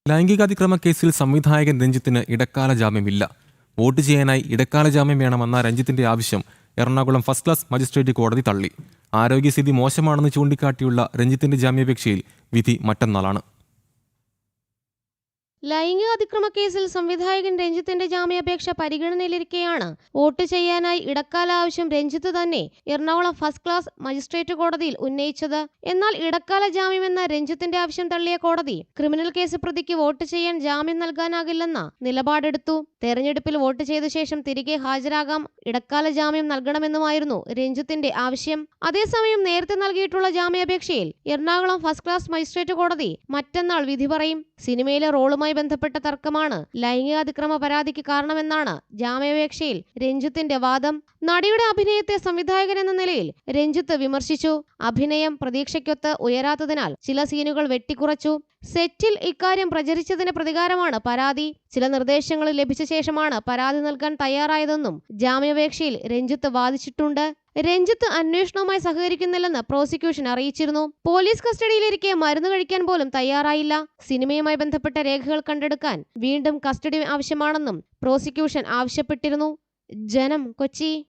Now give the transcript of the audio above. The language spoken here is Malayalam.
ലൈംഗികാതിക്രമ കേസിൽ സംവിധായകൻ രഞ്ജിത്തിന് ഇടക്കാല ജാമ്യമില്ല. വോട്ട് ചെയ്യാനായി ഇടക്കാല ജാമ്യം വേണമെന്ന രഞ്ജിത്തിന്റെ ആവശ്യം എറണാകുളം ഫസ്റ്റ് ക്ലാസ് മജിസ്ട്രേറ്റ് കോടതി തള്ളി. ആരോഗ്യസ്ഥിതി മോശമാണെന്ന് ചൂണ്ടിക്കാട്ടിയുള്ള രഞ്ജിത്തിന്റെ ജാമ്യാപേക്ഷയിൽ വിധി മറ്റന്നാളാണ്. ലൈംഗികാതിക്രമ കേസിൽ സംവിധായകൻ രഞ്ജിത്തിന്റെ ജാമ്യാപേക്ഷ പരിഗണനയിലിരിക്കെയാണ് വോട്ട് ചെയ്യാനായി ഇടക്കാല ആവശ്യം രഞ്ജിത്ത് തന്നെ എറണാകുളം ഫസ്റ്റ് ക്ലാസ് മജിസ്ട്രേറ്റ് കോടതിയിൽ ഉന്നയിച്ചത്. എന്നാൽ ഇടക്കാല ജാമ്യമെന്ന രഞ്ജിത്തിന്റെ ആവശ്യം തള്ളിയ കോടതി ക്രിമിനൽ കേസ് പ്രതിക്ക് വോട്ട് ചെയ്യാൻ ജാമ്യം നൽകാനാകില്ലെന്ന നിലപാടെടുത്തു. തെരഞ്ഞെടുപ്പിൽ വോട്ട് ചെയ്ത ശേഷം തിരികെ ഹാജരാകാം, ഇടക്കാല ജാമ്യം നൽകണമെന്നുമായിരുന്നു രഞ്ജിത്തിന്റെ ആവശ്യം. അതേസമയം നേരത്തെ നൽകിയിട്ടുള്ള ജാമ്യാപേക്ഷയിൽ എറണാകുളം ഫസ്റ്റ് ക്ലാസ് മജിസ്ട്രേറ്റ് കോടതി മറ്റന്നാൾ വിധി പറയും. സിനിമയിലെ റോളുമായി ബന്ധപ്പെട്ട തർക്കമാണ് ലൈംഗികാതിക്രമ പരാതിക്ക് കാരണമെന്നാണ് ജാമ്യാപേക്ഷയിൽ രഞ്ജിത്തിന്റെ വാദം. നടിയുടെ അഭിനയത്തെ സംവിധായകൻ എന്ന നിലയിൽ രഞ്ജിത്ത് വിമർശിച്ചു. അഭിനയം പ്രതീക്ഷയ്ക്കൊത്ത് ഉയരാത്തതിനാൽ ചില സീനുകൾ വെട്ടിക്കുറച്ചു. സെറ്റിൽ ഇക്കാര്യം പ്രചരിച്ചതിന് പ്രതികാരമാണ് പരാതി. ചില നിർദ്ദേശങ്ങൾ ലഭിച്ച ശേഷമാണ് പരാതി നൽകാൻ തയ്യാറായതെന്നും ജാമ്യാപേക്ഷയിൽ രഞ്ജിത്ത് വാദിച്ചിട്ടുണ്ട്. രഞ്ജിത്ത് അന്വേഷണവുമായി സഹകരിക്കുന്നില്ലെന്ന് പ്രോസിക്യൂഷൻ അറിയിച്ചിരുന്നു. പോലീസ് കസ്റ്റഡിയിലിരിക്കെ മരുന്ന് കഴിക്കാൻ പോലും തയ്യാറായില്ല. സിനിമയുമായി ബന്ധപ്പെട്ട രേഖകൾ കണ്ടെടുക്കാൻ വീണ്ടും കസ്റ്റഡി ആവശ്യമാണെന്നും പ്രോസിക്യൂഷൻ ആവശ്യപ്പെട്ടിരുന്നു. ജനം, കൊച്ചി.